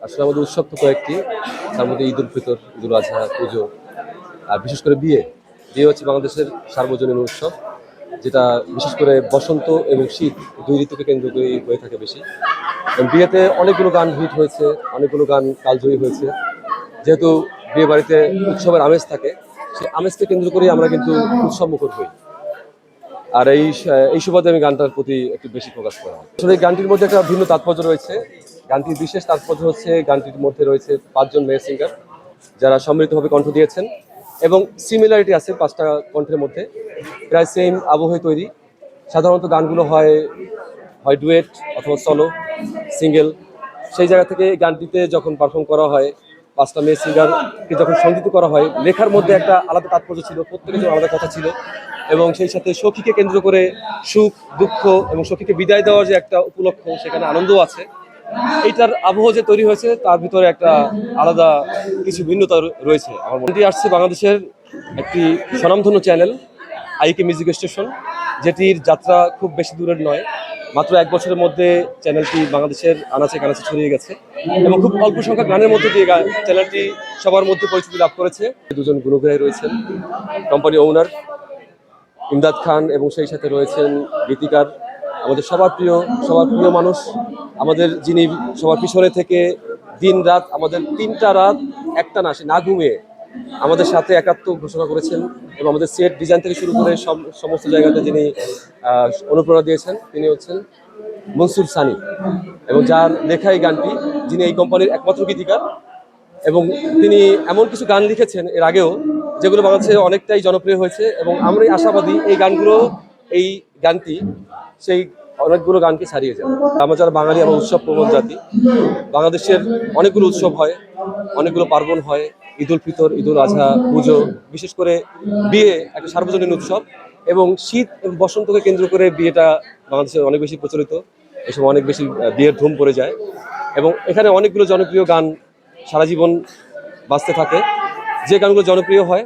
আসলে আমাদের উৎসব তো কয়েকটি, তার মধ্যে ঈদ উল ফিতর, ঈদ উল আজহা, পুজো আর বিশেষ করে বিয়ে। বিয়ে হচ্ছে বাংলাদেশের সার্বজনীন উৎসব, যেটা বিশেষ করে বসন্ত এবং শীত দুই ঋতুকে কেন্দ্র করে হয়ে থাকে বেশি। এবং বিয়েতে অনেকগুলো গান হিট হয়েছে, অনেকগুলো গান কালজয়ী হয়েছে। যেহেতু বিয়ে বাড়িতে উৎসবের আমেজ থাকে, সেই আমেজকে কেন্দ্র করেই আমরা কিন্তু উৎসব মুখর হই। আর এই সুবাদে আমি গানটার প্রতি একটু বেশি ফোকাস করা হয়। আসলে এই গানটির মধ্যে একটা ভিন্ন তাৎপর্য রয়েছে। গানটির বিশেষ তাৎপর্য হচ্ছে গানটির মধ্যে রয়েছে 5 জন মেয়ে সিঙ্গার, যারা সম্মিলিতভাবে কণ্ঠ দিয়েছেন এবং সিমিলারিটি আছে 5টা কণ্ঠের মধ্যে, প্রায় সেম আবহে তৈরি। সাধারণত গানগুলো হয় হয় ডুয়েট অথবা সলো, সিঙ্গেল। সেই জায়গা থেকে গানটিতে যখন পারফর্ম করা হয়, 5টা মেয়ে সিঙ্গারকে যখন সঙ্গীত করা হয়, লেখার মধ্যে একটা আলাদা তাৎপর্য ছিল, প্রত্যেকের জন্য আলাদা কথা ছিল। এবং সেই সাথে সখীকে কেন্দ্র করে সুখ দুঃখ এবং সখীকে বিদায় দেওয়ার যে একটা উপলক্ষ, সেখানে আনন্দও আছে। এইটার আবহ যে তৈরি হয়েছে তার ভিতরে একটা আলাদা কিছু ভিন্নতা রয়েছে। আমার মনে আসছে বাংলাদেশের একটি স্বনামধন্য চ্যানেল আইকে মিউজিক স্টেশন, যেটির যাত্রা খুব বেশি দূরের নয়। মাত্র 1 বছরের মধ্যে চ্যানেলটি বাংলাদেশের আনাচে কানাচে ছড়িয়ে গেছে এবং খুব অল্প সংখ্যক গানের মধ্যে দিয়ে চ্যানেলটি সবার মধ্যে পরিচিতি লাভ করেছে। 2জন গুণগ্রাহী রয়েছেন, কোম্পানি ওনার ইমদাদ খান, এবং সেই সাথে রয়েছেন গীতিকার, আমাদের সবার প্রিয় মানুষ, আমাদের যিনি সবার পিছনে থেকে দিন রাত, আমাদের 3টা রাত একটা না ঘুমিয়ে আমাদের সাথে একাত্ম ঘোষণা করেছেন এবং আমাদের সেট ডিজাইন থেকে শুরু করে সমস্ত জায়গাতে যিনি অনুপ্রেরণা দিয়েছেন, তিনি হচ্ছেন মনসুর সানি, এবং যার লেখা এই গানটি, যিনি এই কোম্পানির একমাত্র গীতিকার। এবং তিনি এমন কিছু গান লিখেছেন এর আগেও, যেগুলো বাংলাদেশে অনেকটাই জনপ্রিয় হয়েছে, এবং আমরাই আশাবাদী এই গানটি সেই অনেকগুলো গানকে ছাড়িয়ে যাবে। আমরা যারা বাঙালি, আমরা উৎসব প্রবণ জাতি। বাংলাদেশের অনেকগুলো উৎসব হয়, অনেকগুলো পার্বণ হয়, ঈদ উল ফিতর, ঈদ উল আজহা, পুজো। বিশেষ করে বিয়ে একটা সার্বজনীন উৎসব, এবং শীত এবং বসন্তকে কেন্দ্র করে বিয়েটা বাংলাদেশে অনেক বেশি প্রচলিত। এসব অনেক বেশি বিয়ের ধুম পড়ে যায়, এবং এখানে অনেকগুলো জনপ্রিয় গান সারা জীবন বাজতে থাকে। যে গানগুলো জনপ্রিয় হয়,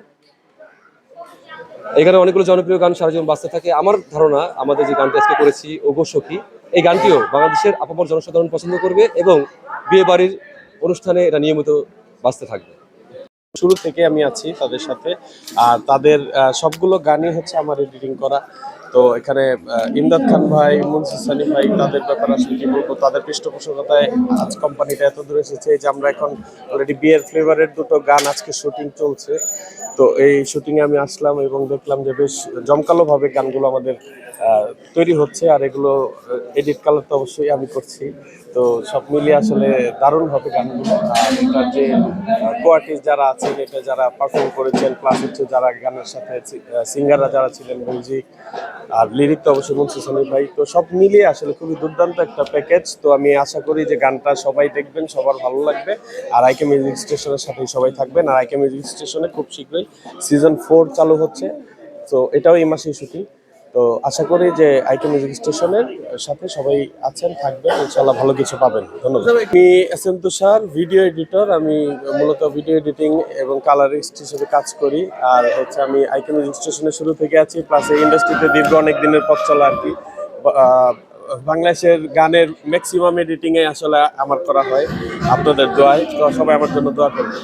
এখানে অনেকগুলো জনপ্রিয় গান সারা জীবন বাজতে থাকে। আমার ধারণা, আমাদের যে গানটি আজকে করেছি ওগো সখী, এই গানটিও বাংলাদেশের আপামর জনসাধারণ পছন্দ করবে এবং বিয়ে বাড়ির অনুষ্ঠানে এটা নিয়মিত বাজতে থাকবে। শুরু থেকে আমি আছি তাদের সাথে, আর তাদের সবগুলো গানই হচ্ছে আমার এডিটিং করা। তো এখানে ইমদাদ খান ভাই, মনসুর সানি ভাই, তাদের ব্যাপারে আসলে কি বলবো, তাদের পৃষ্ঠপোষকতায় আজ কোম্পানিটা এত দূর এসেছে যে আমরা এখন অলরেডি বিয়ের ফ্লেভারের 2টো গান আজকে শুটিং চলছে। তো এই শুটিংয়ে আমি আসলাম এবং দেখলাম যে বেশ জমকালোভাবে গানগুলো আমাদের তৈরি হচ্ছে, আর এগুলো এডিট কালার তো অবশ্যই আমি করছি। তো সব মিলিয়ে আসলে দারুণ হবে গানগুলো। আর এটার যে কোয়ার্টিস্ট যারা আছেন, এটা যারা পারফর্ম করেছেন, প্লাস হচ্ছে যারা গানের সাথে সিঙ্গাররা যারা ছিলেন, মিউজিক আর লিরিক তো অবশ্যই মনসুর সানি ভাই। তো সব মিলিয়ে আসলে খুবই দুর্দান্ত একটা প্যাকেজ। তো আমি আশা করি যে গানটা সবাই দেখবেন, সবার ভালো লাগবে। আর আইকে মিউজিক স্টেশনের সাথেই সবাই থাকবেন। আর আইকে মিউজিক স্টেশনে খুব শীঘ্রই সিজন 4 চালু হচ্ছে। তো এটাও এই মাসেই শুটিং। তো আশা করি যে আইকে মিউজিক স্টেশনের সাথে সবাই আছেন, থাকবেন, ইনশাল্লাহ ভালো কিছু পাবেন। ধন্যবাদ। আমি এস এম তুষার, ভিডিও এডিটর। আমি মূলত ভিডিও এডিটিং এবং কালারিস্ট হিসেবে কাজ করি। আর হচ্ছে আমি আইকে মিউজিক স্টেশনের শুরু থেকে আছি, প্লাস এই ইন্ডাস্ট্রিতে দীর্ঘ অনেক দিনের পথ চলা আর কি। বাংলাদেশের গানের ম্যাক্সিমাম এডিটিংয়ে আসলে আমার করা হয় আপনাদের দোয়ায়। তো সবাই আমার জন্য দোয়া করবেন।